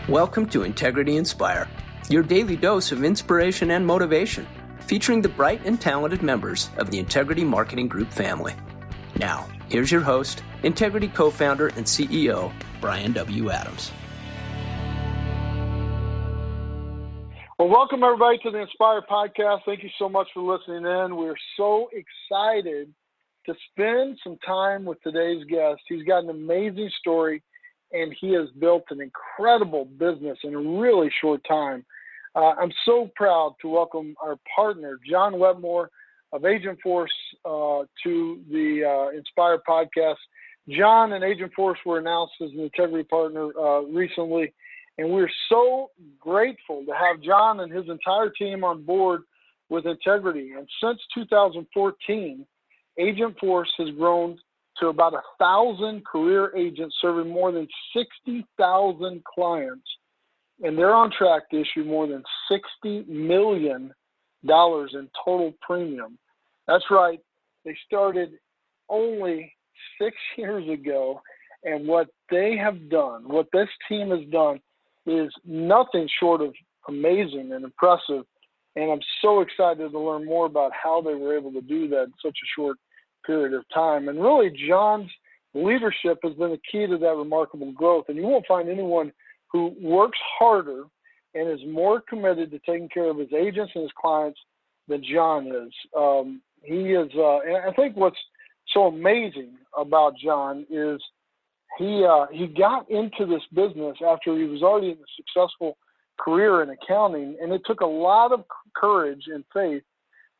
Welcome to Integrity Inspire, your daily dose of inspiration and motivation, featuring the bright and talented members of the Integrity Marketing Group family. Now, here's your host, Integrity co-founder and CEO, Brian W. Adams. Well, welcome everybody to the Inspire podcast. Thank you so much for listening in. We're so excited to spend some time with today's guest. He's got an amazing story, and he has built an incredible business in a really short time. I'm so proud to welcome our partner, John Wetmore of Agent Force, to the Inspire podcast. John and Agent Force were announced as an Integrity partner recently, and we're so grateful to have John and his entire team on board with Integrity. And since 2014, Agent Force has grown to about 1,000 career agents serving more than 60,000 clients. And they're on track to issue more than $60 million in total premium. That's right. They started only 6 years ago. And what they have done, what this team has done, is nothing short of amazing and impressive. And I'm so excited to learn more about how they were able to do that in such a short period of time. And really, John's leadership has been the key to that remarkable growth. And you won't find anyone who works harder and is more committed to taking care of his agents and his clients than John is. He is, and I think what's so amazing about John is he got into this business after he was already in a successful career in accounting, and it took a lot of courage and faith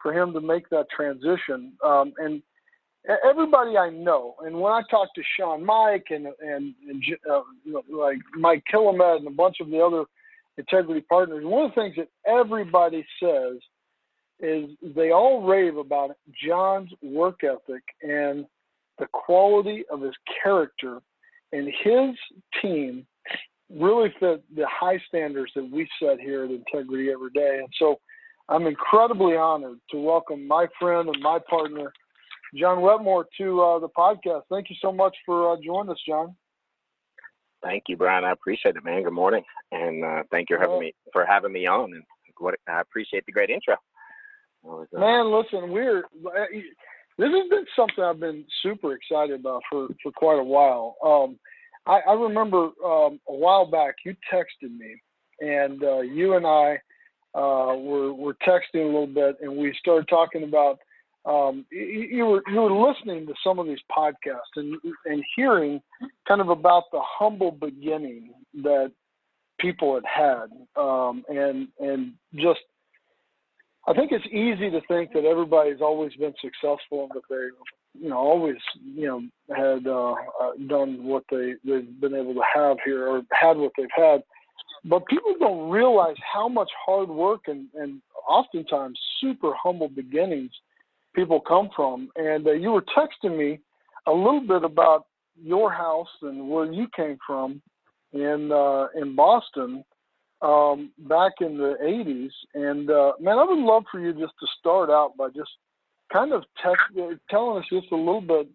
for him to make that transition. And everybody I know, and when I talk to Sean Mike and like Mike Killamet and a bunch of the other Integrity partners, one of the things that everybody says is they all rave about John's work ethic and the quality of his character, and his team really fit the high standards that we set here at Integrity every day. And so I'm incredibly honored to welcome my friend and my partner, John Wetmore, to the podcast. Thank you so much for joining us, John. Thank you, Brian. I appreciate it, man. Good morning, and thank you for having me on. And I appreciate the great intro. Man, listen, this has been something I've been super excited about for quite a while. I remember a while back you texted me, and you and I were texting a little bit, and we started talking about. You were listening to some of these podcasts and hearing kind of about the humble beginning that people had and just I think it's easy to think that everybody's always been successful and that they always had done what they've been able to have here or had what they've had, but people don't realize how much hard work and oftentimes super humble beginnings people come from. And you were texting me a little bit about your house and where you came from in Boston back in the 80s. And man, I would love for you just to start out by just kind of telling us just a little bit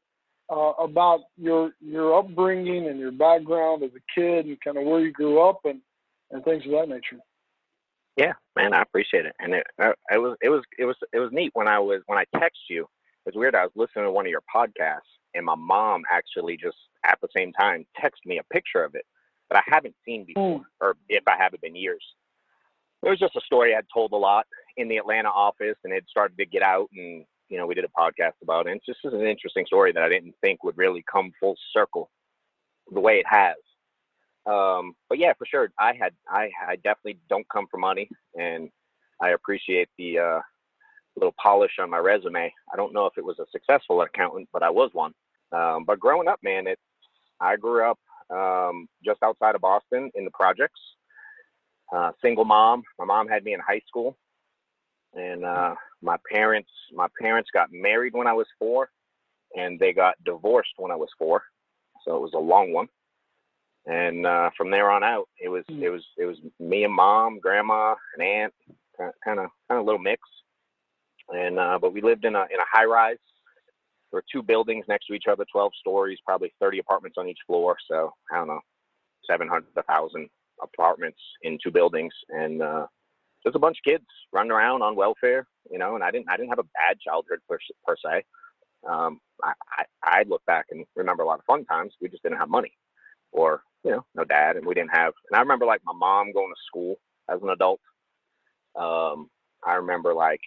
about your upbringing and your background as a kid and kind of where you grew up and things of that nature. Yeah, man, I appreciate it, and it was neat when I text you. It's weird. I was listening to one of your podcasts, and my mom actually just at the same time texted me a picture of it that I haven't seen before, or if I haven't been years. It was just a story I'd told a lot in the Atlanta office, and it started to get out, and we did a podcast about it. And it's just an interesting story that I didn't think would really come full circle the way it has. But yeah, for sure, I definitely don't come from money, and I appreciate the little polish on my resume. I don't know if it was a successful accountant, but I was one. But growing up, man, I grew up just outside of Boston in the projects. Single mom. My mom had me in high school, and my parents got married when I was 4, and they got divorced when I was 4. So it was a long one. And from there on out, it was me and mom, grandma, and aunt, kind of a little mix. And but we lived in a high rise. There were 2 buildings next to each other, 12 stories, probably 30 apartments on each floor. So I don't know, 700 to 1,000 apartments in 2 buildings, and just a bunch of kids running around on welfare, and I didn't have a bad childhood per se. I look back and remember a lot of fun times. We just didn't have money, or no dad, and we didn't have. And I remember like my mom going to school as an adult. I remember like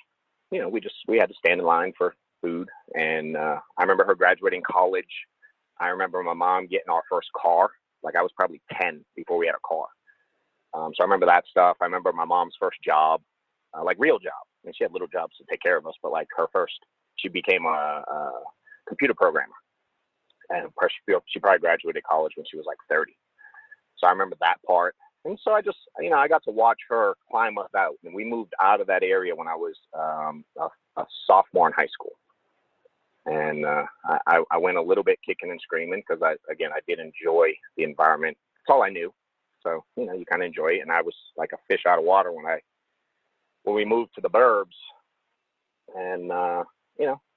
we had to stand in line for food, and I remember her graduating college. I remember my mom getting our first car. Like I was probably 10 before we had a car. So I remember that stuff. I remember my mom's first job, like real job. I mean, she had little jobs to take care of us, but like her first, she became a computer programmer. And of course, she probably graduated college when she was like 30. So I remember that part. And so I just, I got to watch her climb us out. And we moved out of that area when I was a sophomore in high school. And I went a little bit kicking and screaming because I did enjoy the environment. That's all I knew. So, you kind of enjoy it. And I was like a fish out of water when we moved to the burbs. And,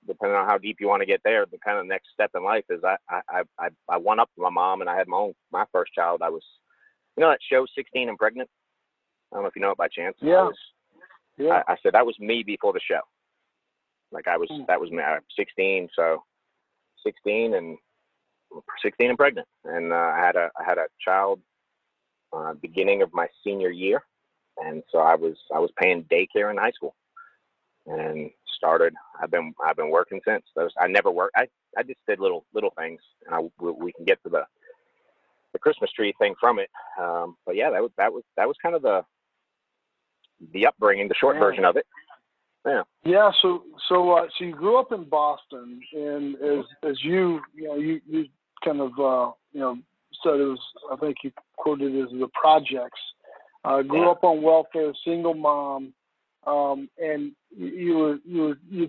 depending on how deep you want to get there, the kind of next step in life is I went up to my mom, and I had my first child. I was, that show 16 and Pregnant? I don't know if you know it by chance. Yeah. I said that was me before the show. Like that was me. I was 16, so 16 and pregnant, and I had a child beginning of my senior year, and so I was paying daycare in high school, and started. I've been working since. I never worked. I just did little things, and we can get to the Christmas tree thing from it. But yeah, that was kind of the upbringing, the short version of it. Yeah. Yeah. So you grew up in Boston, and as you kind of said, it was, I think you quoted it as the projects. Grew up on welfare, single mom, and you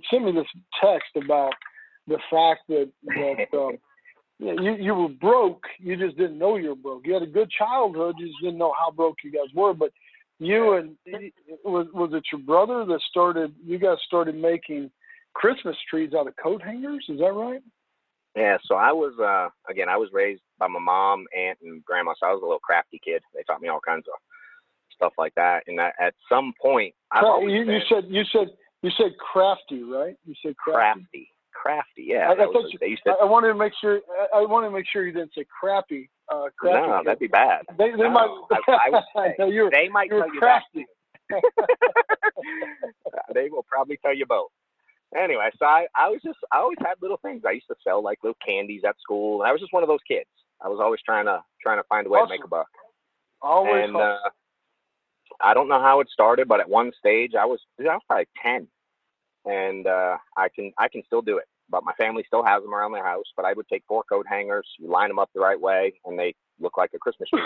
sent me this text about the fact that you were broke. You just didn't know you were broke. You had a good childhood. You just didn't know how broke you guys were. But was it your brother that you guys started making Christmas trees out of coat hangers? Is that right? Yeah. So I was raised by my mom, aunt, and grandma. So I was a little crafty kid. They taught me all kinds of stuff like that. And at some point, you said crafty, right? You said crafty. Crafty, yeah. I wanted to make sure. I wanted to make sure you didn't say crappy. No, that'd be bad. They might. I would say, no, they might tell you crafty. That. They will probably tell you both. Anyway, so I always had little things. I used to sell like little candies at school. I was just one of those kids. I was always trying to find a way to make a buck. Always. And I don't know how it started, but at one stage I was probably 10, and I can still do it. But my family still has them around their house. But I would take 4 coat hangers, you line them up the right way, and they look like a Christmas tree.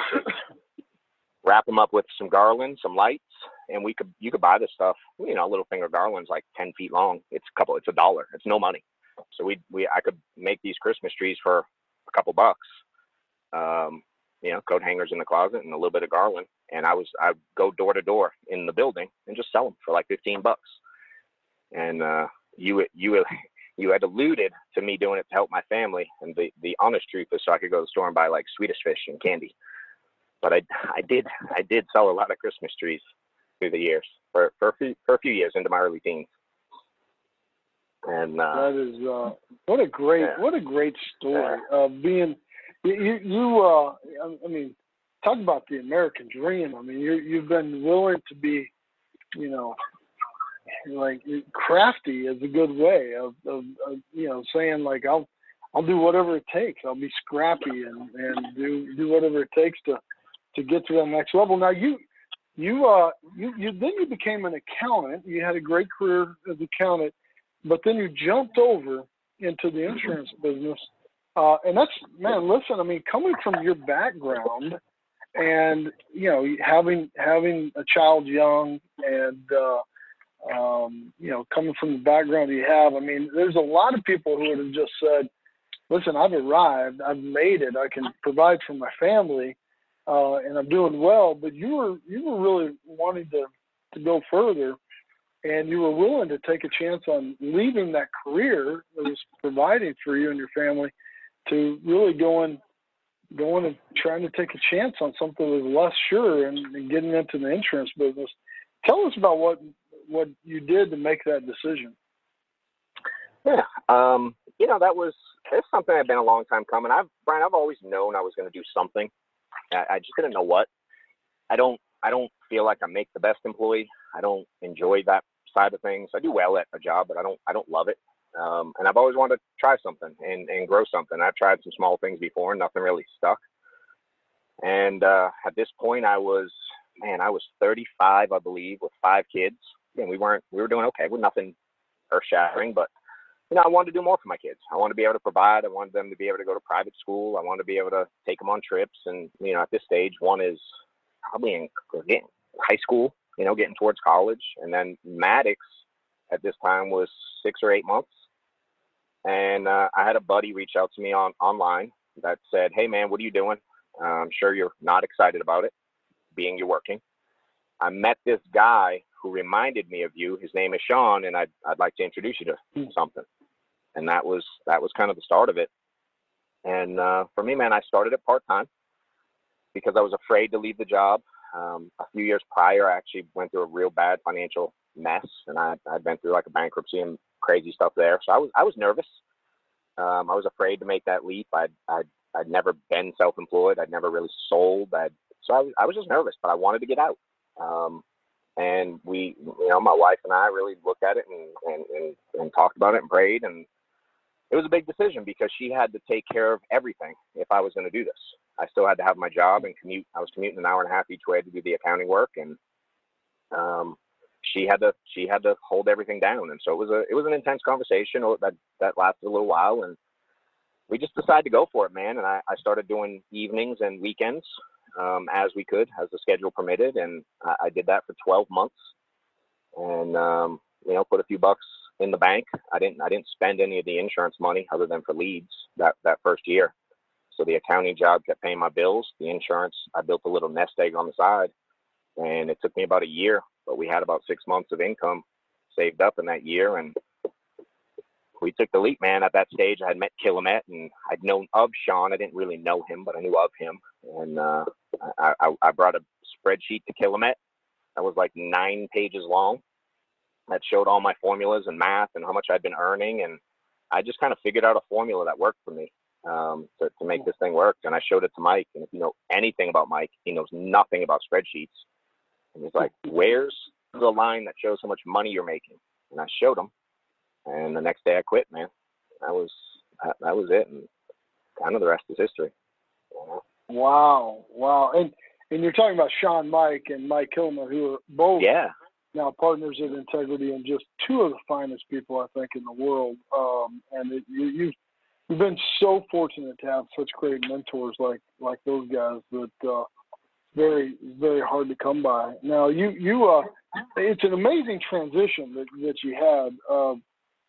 Wrap them up with some garland, some lights, and you could buy this stuff. Little finger garlands like 10 feet long. It's $1. It's no money. So I could make these Christmas trees for a couple bucks. Coat hangers in the closet and a little bit of garland. And I'd go door to door in the building and just sell them for like $15. And you had alluded to me doing it to help my family, and the honest truth is so I could go to the store and buy like Swedish fish and candy. But I did sell a lot of Christmas trees through the years for a few years into my early teens. And that is what a great story of being you. I mean, talk about the American dream. I mean, you've been willing to be, like crafty is a good way of saying like I'll do whatever it takes. I'll be scrappy and do whatever it takes to get to that next level. Now you became an accountant. You had a great career as an accountant, but then you jumped over into the insurance business. And that's, man, listen, I mean, coming from your background and, having a child young and, coming from the background you have, I mean, there's a lot of people who would have just said, listen, I've arrived, I've made it, I can provide for my family, and I'm doing well. But you were really wanting to go further, and you were willing to take a chance on leaving that career that was providing for you and your family to really going going and trying to take a chance on something that was less sure and getting into the insurance business. Tell us about what you did to make that decision. Yeah, it's something I've been a long time coming. Brian, I've always known I was going to do something. I just didn't know what. I don't feel like I make the best employee. I don't enjoy that side of things. I do well at a job, but I don't love it. And I've always wanted to try something and grow something. I've tried some small things before, and nothing really stuck. And at this point, I was 35, I believe, with 5 kids. And we were doing okay with nothing earth-shattering, but I wanted to do more for my kids. I wanted to be able to provide. I wanted them to be able to go to private school. I wanted to be able to take them on trips. And, at this stage, one is probably in high school, getting towards college. And then Maddox at this time was 6 or 8 months. And I had a buddy reach out to me online that said, "Hey, man, what are you doing? I'm sure you're not excited about it, being you're working. I met this guy who reminded me of you. His name is Sean, and I'd like to introduce you to something." And that was kind of the start of it. And for me, man, I started it part-time because I was afraid to leave the job. A few years prior, I actually went through a real bad financial mess, and I'd been through like a bankruptcy and crazy stuff there. So I was nervous. I was afraid to make that leap. I'd never been self-employed. I'd never really sold. So I was just nervous, but I wanted to get out. And we, my wife and I really looked at it and talked about it and prayed. And it was a big decision because she had to take care of everything if I was going to do this. I still had to have my job and commute. I was commuting an hour and a half each way to do the accounting work. And she had to hold everything down. And so it was an intense conversation that lasted a little while. And we just decided to go for it, man. And I started doing evenings and weekends as we could, as the schedule permitted. And I did that for 12 months and, put a few bucks in the bank. I didn't spend any of the insurance money other than for leads that first year. So the accounting job kept paying my bills. The insurance, I built a little nest egg on the side, and it took me about a year, but we had about 6 months of income saved up in that year. And we took the leap, man. At that stage, I had met Killamette, and I'd known of Sean. I didn't really know him, but I knew of him. And I brought a spreadsheet to Killamette that was like 9 pages long that showed all my formulas and math and how much I'd been earning. And I just kind of figured out a formula that worked for me to make this thing work. And I showed it to Mike. And if you know anything about Mike, he knows nothing about spreadsheets. And he's like, "Where's the line that shows how much money you're making?" And I showed him. And the next day I quit, man. That was it. And kind of the rest is history. Wow. And you're talking about Sean, Mike, and Mike Kilmer, who are both now partners at Integrity and just two of the finest people, I think, in the world. And you've been so fortunate to have such great mentors like those guys that very, very hard to come by. Now, it's an amazing transition that you had.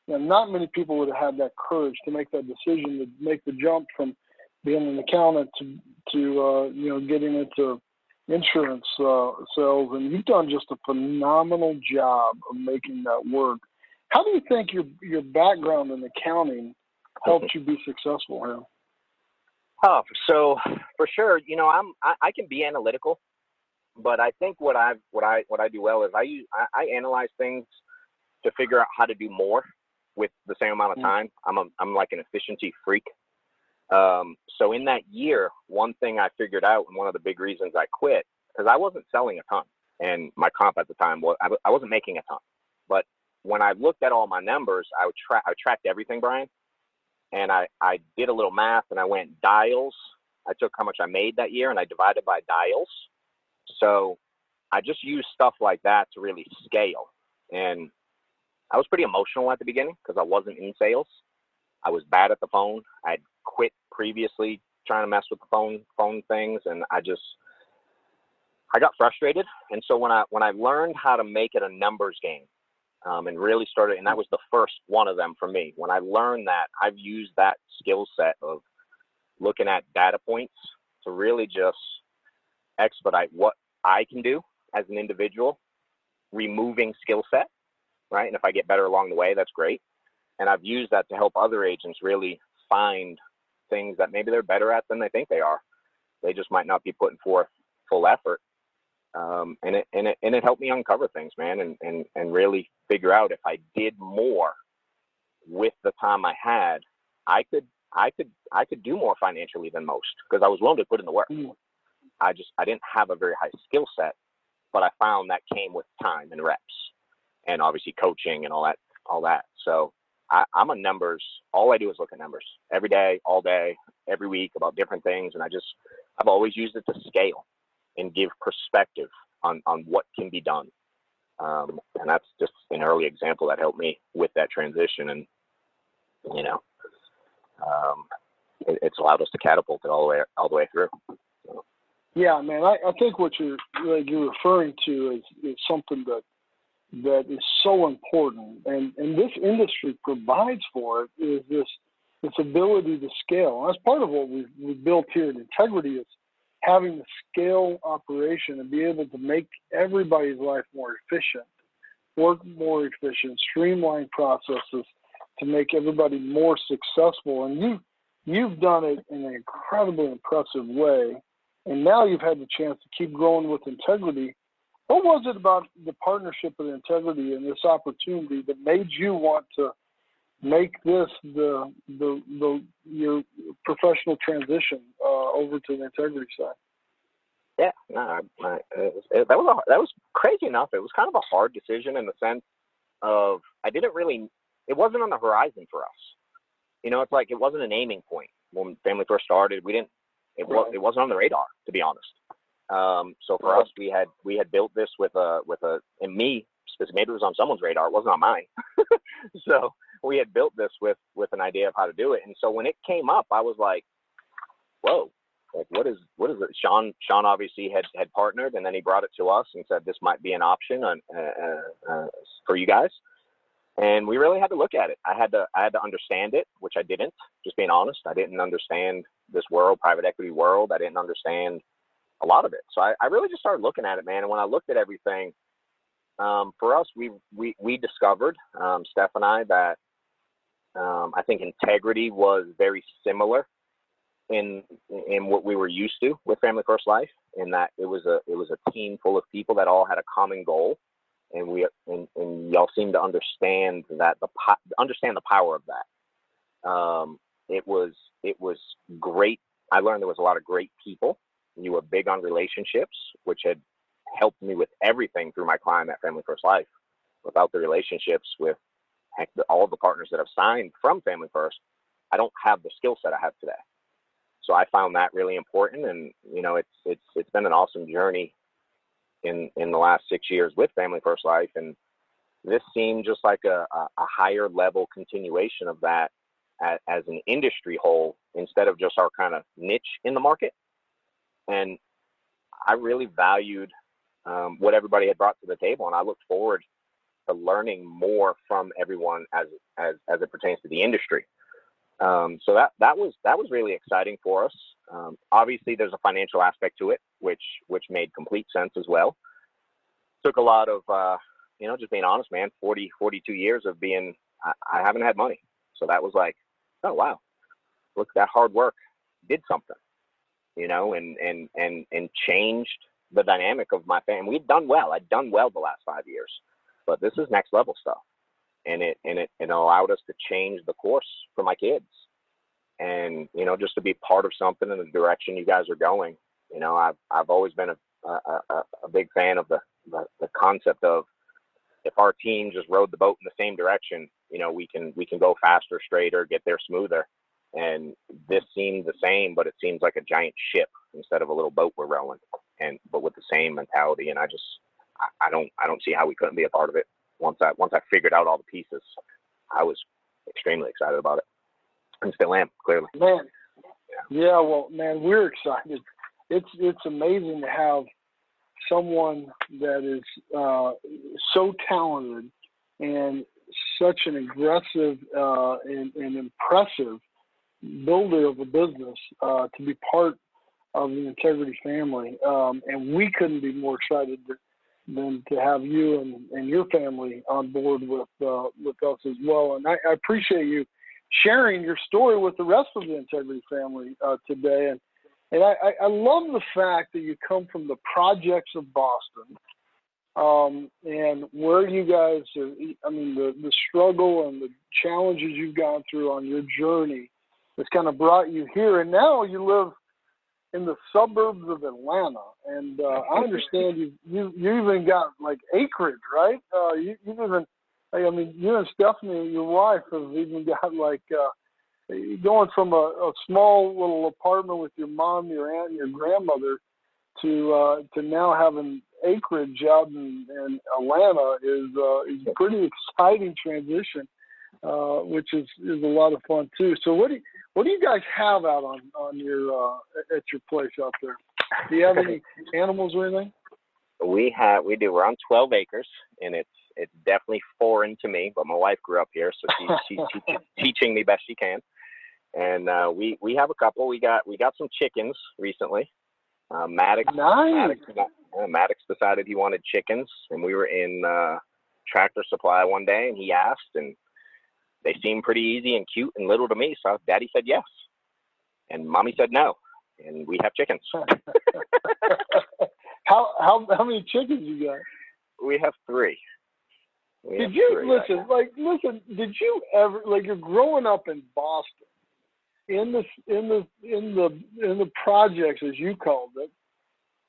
And not many people would have had that courage to make that decision, to make the jump from being an accountant to getting into insurance sales. And you've done just a phenomenal job of making that work. How do you think your background in accounting helped you be successful here? Oh, so for sure, I can be analytical, but I think what I do well is I analyze things to figure out how to do more with the same amount of time. I'm like an efficiency freak. So in that year, one thing I figured out, and one of the big reasons I quit, because I wasn't selling a ton, and my comp at the time was I wasn't making a ton. But when I looked at all my numbers, I tracked everything, Brian, and I did a little math, and I went dials. I took how much I made that year, and I divided by dials. So I just used stuff like that to really scale. And I was pretty emotional at the beginning because I wasn't in sales. I was bad at the phone. I'd quit previously trying to mess with the phone things, and I got frustrated. And so when I learned how to make it a numbers game, and really started, and that was the first one of them for me. When I learned that, I've used that skill set of looking at data points to really just expedite what I can do as an individual, removing skill set, right? And if I get better along the way, that's great. And I've used that to help other agents really find things that maybe they're better at than they think they are. They just might not be putting forth full effort. And it helped me uncover things, man, and really figure out if I did more with the time I had, I could do more financially than most, because I was willing to put in the work. I didn't have a very high skill set, but I found that came with time and reps, and obviously coaching and all that. So I'm a numbers. All I do is look at numbers every day, all day, every week, about different things. And I've always used it to scale and give perspective on what can be done. And that's just an early example that helped me with that transition. And, it's allowed us to catapult it all the way through. So. Yeah, man, I think what you're referring to is something that is so important, and this industry provides for it, is this ability to scale. And that's part of what we've built here at Integrity, is having the scale operation and be able to make everybody's life more efficient, work more efficient, streamline processes to make everybody more successful. And you've done it in an incredibly impressive way, and now you've had the chance to keep growing with Integrity. What was it about the partnership with Integrity and this opportunity that made you want to make this your professional transition over to the Integrity side? Yeah, no, that was crazy enough. It was kind of a hard decision in the sense of it wasn't on the horizon for us. It's like it wasn't an aiming point when Family First started. It wasn't on the radar, to be honest. So for us, we had built this and me specifically, maybe it was on someone's radar. It wasn't on mine. So we had built this with an idea of how to do it. And so when it came up, I was like, whoa, like what is it? Sean obviously had partnered, and then he brought it to us and said, this might be an option for you guys. And we really had to look at it. I had to understand it, which I didn't, just being honest. I didn't understand this world, private equity world. I didn't understand a lot of it. So I really just started looking at it, man. And when I looked at everything, for us, we discovered, Steph and I, that I think Integrity was very similar in what we were used to with Family First Life, in that it was a team full of people that all had a common goal, and y'all seem to understand the power of that. It was great. I learned there was a lot of great people. You were big on relationships, which had helped me with everything through my climb at Family First Life. Without the relationships with all of the partners that have signed from Family First, I don't have the skill set I have today. So I found that really important, and it's been an awesome journey in the last 6 years with Family First Life, and this seemed just like a higher level continuation of that as an industry whole, instead of just our kind of niche in the market. And I really valued what everybody had brought to the table, and I looked forward to learning more from everyone as it pertains to the industry. So that was really exciting for us. Obviously, there's a financial aspect to it, which made complete sense as well. Took a lot of just being honest, man. 42 years of being, I haven't had money, so that was like, oh wow, look, that hard work did something. And changed the dynamic of my family. We'd done well. I'd done well the last 5 years, but this is next level stuff. And it allowed us to change the course for my kids, and, just to be part of something in the direction you guys are going. I've always been a big fan of the concept of, if our team just rode the boat in the same direction, we can go faster, straighter, get there smoother. And this seemed the same, but it seems like a giant ship instead of a little boat we're rowing, but with the same mentality. And I don't see how we couldn't be a part of it. Once I figured out all the pieces, I was extremely excited about it, and still am, clearly. Man, yeah, well, man, we're excited. It's amazing to have someone that is so talented and such an aggressive and impressive builder of a business to be part of the Integrity family, and we couldn't be more excited than to have you and your family on board with us as well. And I appreciate you sharing your story with the rest of the Integrity family today. And I love the fact that you come from the projects of Boston, and where you guys are, I mean, the struggle and the challenges you've gone through on your journey that's kind of brought you here. And now you live in the suburbs of Atlanta. And I understand you even got like acreage, right? You've even, I mean, you and Stephanie, your wife, have even got like, going from a small little apartment with your mom, your aunt, and your grandmother to now having acreage out in Atlanta is a pretty exciting transition, which is a lot of fun too. So what do you guys have out on your at your place out there? Do you have any animals or anything? We do. We're on 12 acres, and it's definitely foreign to me. But my wife grew up here, so she's teaching me best she can. And we have a couple. We got some chickens recently. Maddox decided he wanted chickens, and we were in Tractor Supply one day, and he asked, and they seemed pretty easy and cute and little to me. So Daddy said yes, and Mommy said no, and we have chickens. How many chickens you got? We have 3. Did you listen? Did you ever, like, you're growing up in Boston, in the projects, as you called it,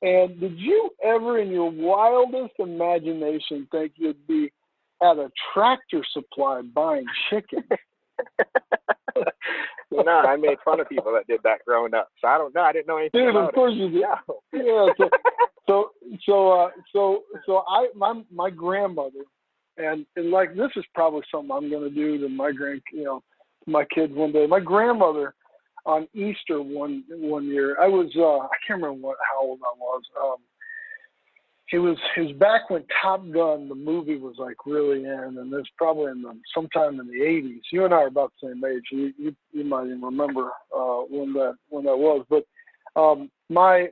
and did you ever in your wildest imagination think you'd be at a Tractor Supply buying chicken? No, I made fun of people that did that growing up, so I don't know. I didn't know anything about it. Of course you did. Yeah. So my grandmother, and like, this is probably something I'm going to do to my kids one day. My grandmother, on Easter one year, I was I can't remember how old I was. It was back when Top Gun, the movie, was like really in, and it's probably sometime in the 80s. You and I are about the same age. You might even remember when that was. But my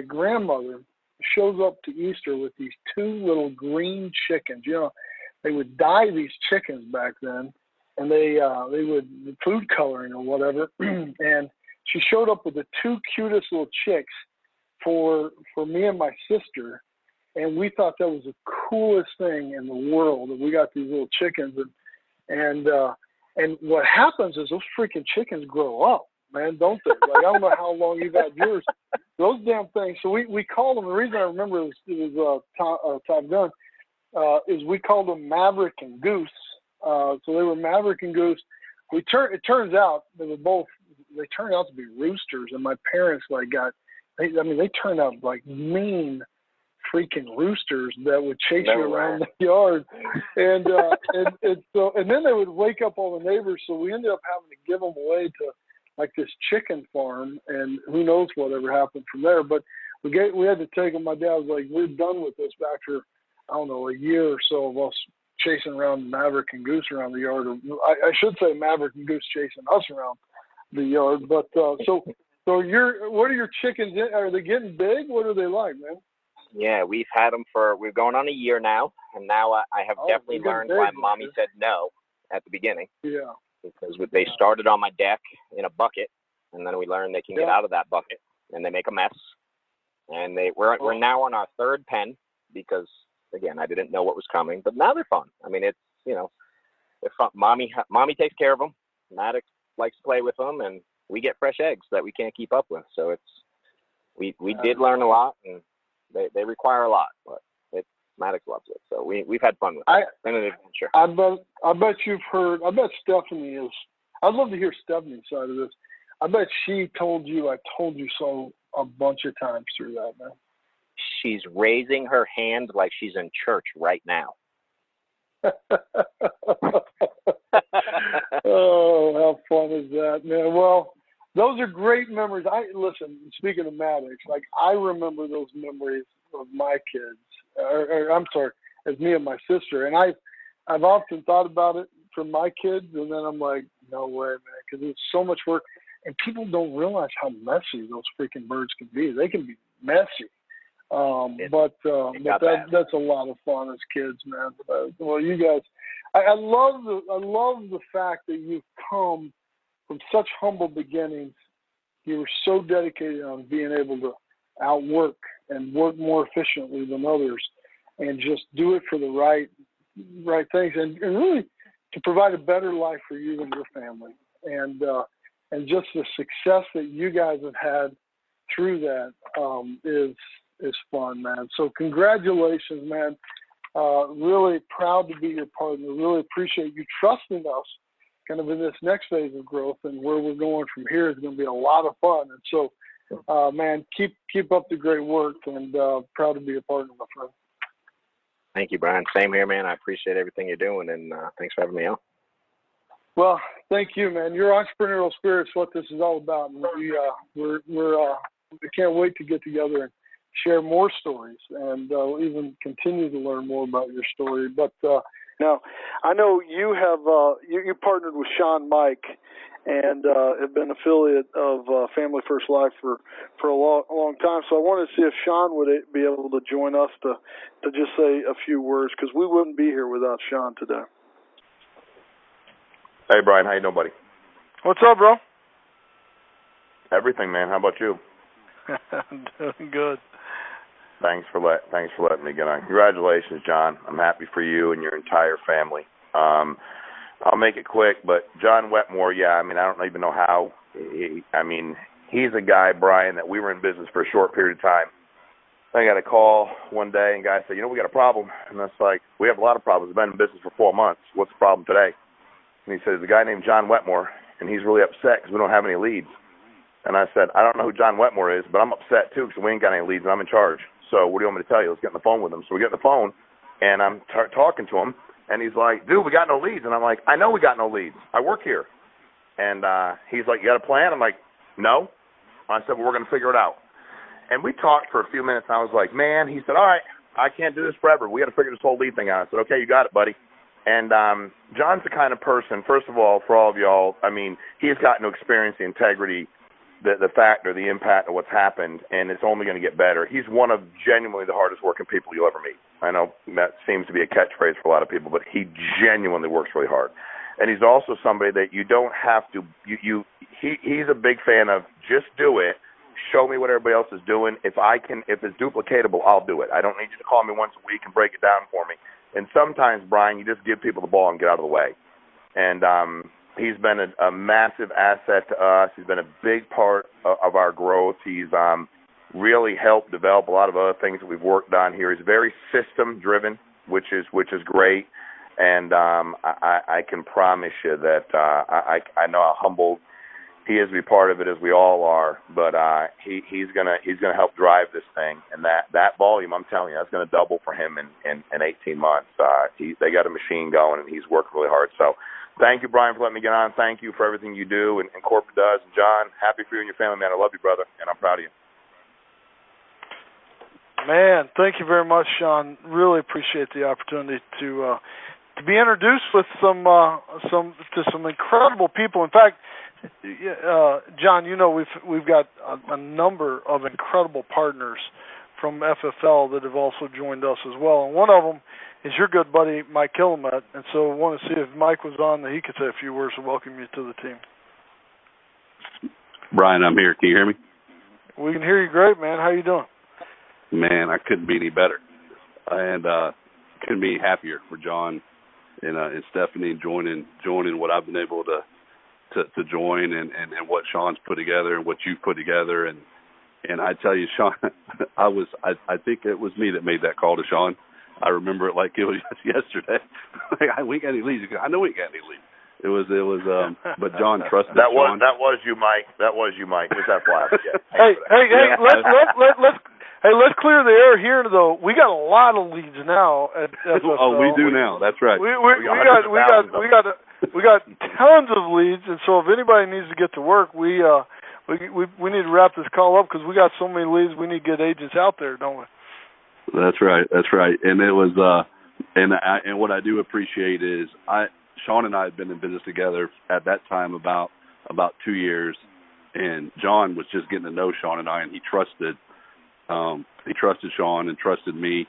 grandmother shows up to Easter with these 2 little green chickens. You know, they would dye these chickens back then, and they would food coloring or whatever. And she showed up with the 2 cutest little chicks for me and my sister, and we thought that was the coolest thing in the world. And we got these little chickens, and what happens is those freaking chickens grow up, man, don't they? Like, I don't know how long you've had yours. Those damn things. So we called them. The reason I remember it was Top Gun is we called them Maverick and Goose. So they were Maverick and Goose. It turns out they turned out to be roosters, and my parents they turned out like mean freaking roosters that would chase you around the yard, and then they would wake up all the neighbors. So we ended up having to give them away to like this chicken farm, and who knows whatever happened from there. But we had to take them. My dad was like, "We're done with this." After, I don't know, a year or so of us chasing around Maverick and Goose around the yard. Or I should say Maverick and Goose chasing us around the yard. But so what are your chickens? Are they getting big? What are they like, man? Yeah, we're going on a year now, and now I have definitely learned why Mommy said no at the beginning. Yeah. Because they started on my deck in a bucket, and then we learned they can get out of that bucket, and they make a mess. And we're now on our 3rd pen because, again, I didn't know what was coming, but now they're fun. I mean, it's, they're fun. Mommy takes care of them. Maddox likes to play with them, and we get fresh eggs that we can't keep up with. So we did learn a lot, and they require a lot, but Maddox loves it. So we've had fun with it. It's been an adventure. I bet you've heard. I bet Stephanie is. I'd love to hear Stephanie's side of this. I bet she told you I told you so a bunch of times through that, man. She's raising her hand like she's in church right now. Oh, how fun is that, man? Well, those are great memories. Listen, speaking of Maddox, like, I remember those memories of my kids, or I'm sorry, as me and my sister. And I've often thought about it for my kids, and then I'm like, no way, man, because it's so much work. And people don't realize how messy those freaking birds can be. They can be messy. But that's a lot of fun as kids, man. Well, you guys, I love the fact that you've come from such humble beginnings you were so dedicated on being able to outwork and work more efficiently than others, and just do it for the right things, and really to provide a better life for you and your family. And just the success that you guys have had through that is fun, man. So congratulations, man. Really proud to be your partner. Really appreciate you trusting us kind of in this next phase of growth, and where we're going from here is going to be a lot of fun. And so, man, keep up the great work, and proud to be a partner, my friend. Thank you, Brian. Same here, man. I appreciate everything you're doing, and thanks for having me on. Well, thank you, man. Your entrepreneurial spirit is what this is all about, and we can't wait to get together and share more stories, and even continue to learn more about your story. But now, I know you have you partnered with Sean Mike, and have been affiliate of Family First Life for a long time. So I wanted to see if Sean would be able to join us to just say a few words, because we wouldn't be here without Sean today. Hey, Brian. How you doing, buddy? What's up, bro? Everything, man. How about you? I'm doing good. Thanks for letting me get on. Congratulations, John. I'm happy for you and your entire family. I'll make it quick, but John Wetmore, I don't even know how. He's a guy, Brian, that we were in business for a short period of time. I got a call one day, and a guy said, we got a problem. And that's like, we have a lot of problems. We've been in business for 4 months. What's the problem today? And he said, there's a guy named John Wetmore, and he's really upset because we don't have any leads. And I said, I don't know who John Wetmore is, but I'm upset too because we ain't got any leads, and I'm in charge. So what do you want me to tell you? Let's get on the phone with him. So we get on the phone, and I'm talking to him, and he's like, dude, we got no leads. And I'm like, I know we got no leads. I work here. And he's like, you got a plan? I'm like, no. I said, well, we're going to figure it out. And we talked for a few minutes, and I was like, man, he said, all right, I can't do this forever. We got to figure this whole lead thing out. I said, okay, you got it, buddy. And John's the kind of person, first of all, for all of y'all, he's gotten to experience the integrity, the factor, the impact of what's happened, and it's only going to get better. He's one of genuinely the hardest working people you'll ever meet. I know that seems to be a catchphrase for a lot of people, but he genuinely works really hard. And he's also somebody that you don't have to, he's a big fan of just do it, show me what everybody else is doing. If it's duplicatable, I'll do it. I don't need you to call me once a week and break it down for me. And sometimes, Brian, you just give people the ball and get out of the way. And he's been a massive asset to us. He's been a big part of our growth. He's really helped develop a lot of other things that we've worked on here. He's very system-driven, which is great. And I can promise you that I know how humbled he is to be part of it, as we all are. But he's gonna help drive this thing, and that volume, I'm telling you, that's gonna double for him in 18 months. They got a machine going, and he's working really hard. So thank you, Brian, for letting me get on. Thank you for everything you do and corporate does. And John, happy for you and your family, man. I love you, brother, and I'm proud of you. Man, thank you very much, Sean. Really appreciate the opportunity to be introduced with some incredible people. In fact, John, we've got a number of incredible partners from FFL that have also joined us as well, and one of them is your good buddy Mike Killamet. And so I want to see if Mike was on, that he could say a few words to welcome you to the team. Brian, I'm here. Can you hear me? We can hear you great, man. How you doing? Man, I couldn't be any better, and couldn't be happier for John and Stephanie joining what I've been able to join, and what Sean's put together and what you've put together. And I tell you, Sean, I think it was me that made that call to Sean. I remember it like it was yesterday. We ain't got any leads. I know we ain't got any leads. It was but John trusted Sean. That was you, Mike. Just that flash. Let's clear the air here, though. We got a lot of leads now at FFL. Oh, we do now. That's right. We got tons of leads, and so if anybody needs to get to work, we need to wrap this call up, because we got so many leads. We need to get agents out there, don't we? That's right. And it was and what I do appreciate is Sean and I had been in business together at that time about 2 years, and John was just getting to know Sean and I, and he trusted Sean and trusted me,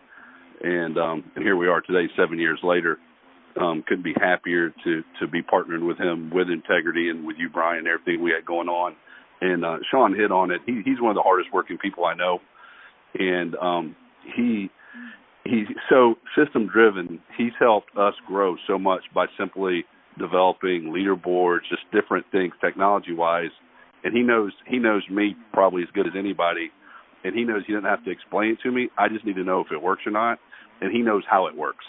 and here we are today, 7 years later. Couldn't be happier to be partnering with him with integrity, and with you, Brian, and everything we had going on. And Sean hit on it. He's one of the hardest working people I know, and he's so system driven. He's helped us grow so much by simply developing leaderboards, just different things technology wise. And he knows me probably as good as anybody, and he knows he doesn't have to explain it to me. I just need to know if it works or not, and he knows how it works.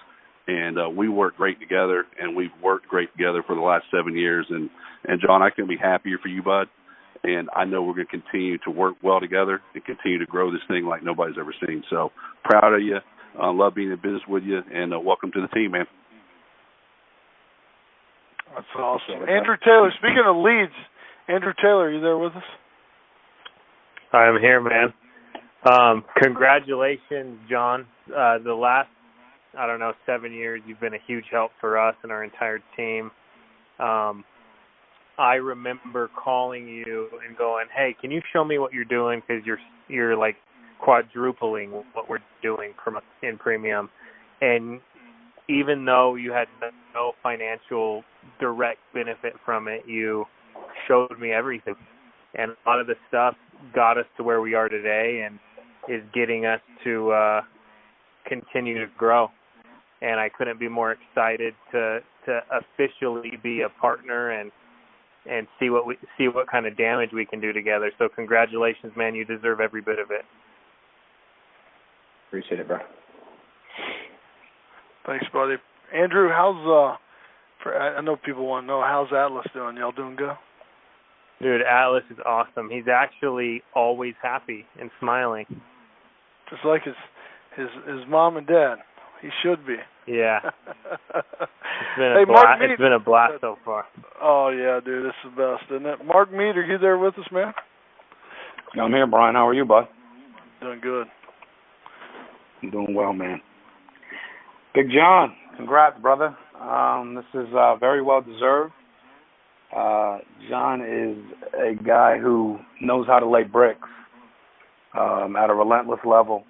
And we work great together, and we've worked great together for the last 7 years. And John, I couldn't be happier for you, bud. And I know we're going to continue to work well together and continue to grow this thing like nobody's ever seen. So proud of you. Love being in business with you, and welcome to the team, man. That's awesome. Andrew Taylor, speaking of leads, Andrew Taylor, are you there with us? I'm here, man. Congratulations, John. The last, 7 years, you've been a huge help for us and our entire team. I remember calling you and going, hey, can you show me what you're doing, because you're like quadrupling what we're doing in premium. And even though you had no financial direct benefit from it, you showed me everything. And a lot of the stuff got us to where we are today and is getting us to continue to grow. And I couldn't be more excited to officially be a partner and see what kind of damage we can do together. So congratulations, man. You deserve every bit of it. Appreciate it, bro. Thanks, buddy. Andrew, how's I know people want to know, how's Atlas doing? Y'all doing good? Dude, Atlas is awesome. He's actually always happy and smiling. Just like his mom and dad. He should be. Yeah. It's been a blast so far. Oh, yeah, dude. This is the best, isn't it? Mark Mead, are you there with us, man? I'm here, Brian. How are you, bud? Doing good. I'm doing well, man. Big John, congrats, brother. This is very well deserved. John is a guy who knows how to lay bricks at a relentless level.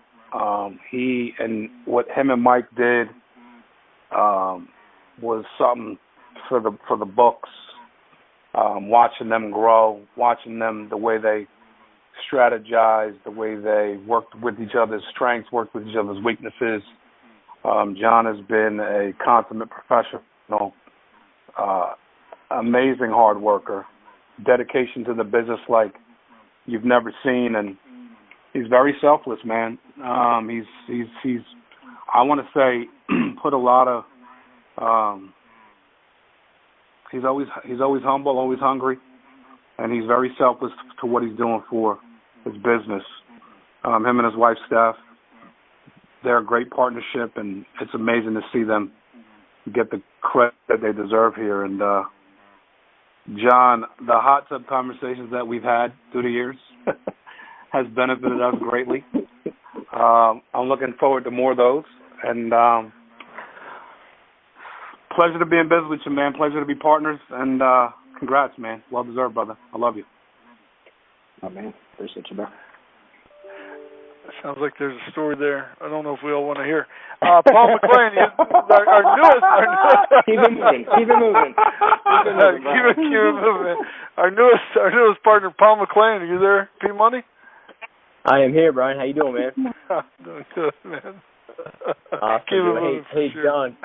He and what him and Mike did was something for the books. Watching them grow, watching them, the way they strategized, the way they worked with each other's strengths, worked with each other's weaknesses. John has been a consummate professional, amazing hard worker, dedication to the business like you've never seen, and he's very selfless, man. He's I want to say put a lot of he's always humble, always hungry, and he's very selfless to what he's doing for his business. Him and his wife, Steph, they're a great partnership, and it's amazing to see them get the credit that they deserve here. And John, the hot tub conversations that we've had through the years has benefited us greatly. I'm looking forward to more of those. And pleasure to be in business with you, man. Pleasure to be partners. And congrats, man. Well deserved, brother. I love you. Oh, man. Appreciate you, bro. Sounds like there's a story there. I don't know if we all want to hear. Paul McLean, our newest. Keep it moving. Keep it moving. Keep it moving. Our newest partner, Paul McLean. Are you there, P Money? I am here, Brian. How you doing, man? Doing good, man. Awesome. Hey, John.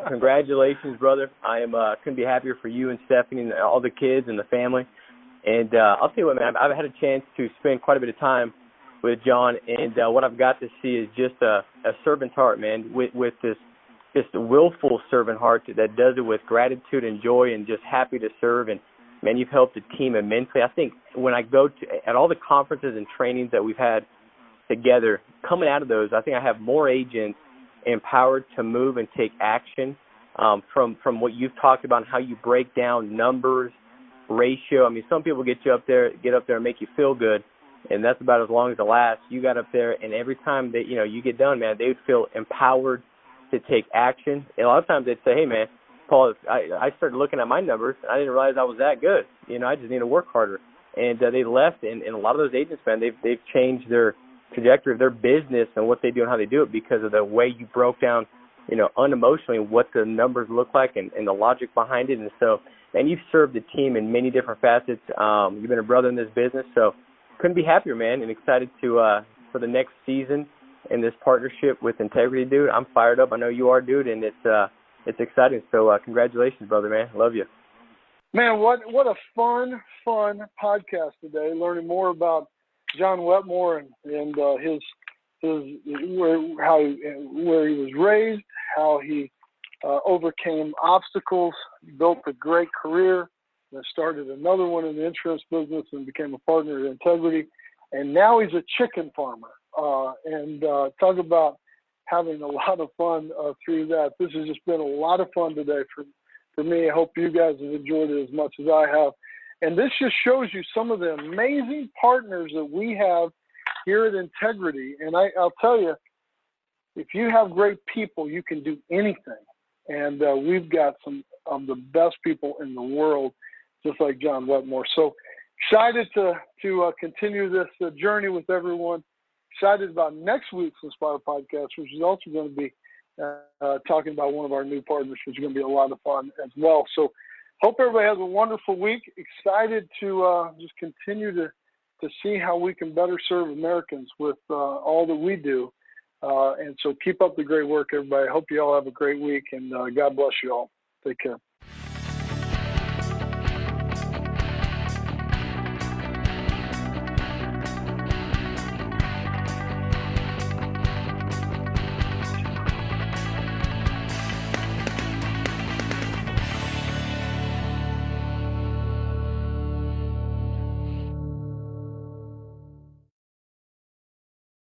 Congratulations, brother. I am couldn't be happier for you and Stephanie and all the kids and the family. And I'll tell you what, man. I've had a chance to spend quite a bit of time with John, and what I've got to see is just a servant's heart, man, with this just willful servant heart that does it with gratitude and joy and just happy to serve. And, man, you've helped the team immensely. I think when I go at all the conferences and trainings that we've had together, coming out of those, I think I have more agents empowered to move and take action from what you've talked about and how you break down numbers, ratio. I mean, some people get up there and make you feel good, and that's about as long as it lasts. You got up there, and every time that you get done, man, they would feel empowered to take action. And a lot of times they'd say, "Hey, man, Paul, I started looking at my numbers, and I didn't realize I was that good. I just need to work harder." And they left, and a lot of those agents, man, they've changed their trajectory of their business and what they do and how they do it because of the way you broke down, unemotionally what the numbers look like and the logic behind it. And so, and you've served the team in many different facets. You've been a brother in this business, so couldn't be happier, man, and excited to for the next season in this partnership with Integrity, dude. I'm fired up. I know you are, dude, and it's exciting. So congratulations, brother, man. Love you. Man, what a fun podcast today. Learning more about John Wetmore and his where he was raised, how he overcame obstacles, built a great career, and started another one in the insurance business and became a partner at Integrity. And now he's a chicken farmer. Talk about having a lot of fun through that. This has just been a lot of fun today for me. I hope you guys have enjoyed it as much as I have. And this just shows you some of the amazing partners that we have here at Integrity. And I'll tell you, if you have great people, you can do anything. And we've got some of the best people in the world, just like John Wetmore. So excited to continue this journey with everyone. Excited about next week's Inspire podcast, which is also going to be talking about one of our new partners, which is going to be a lot of fun as well. So hope everybody has a wonderful week. Excited to just continue to see how we can better serve Americans with all that we do. And so keep up the great work, everybody. I hope you all have a great week, and God bless you all. Take care.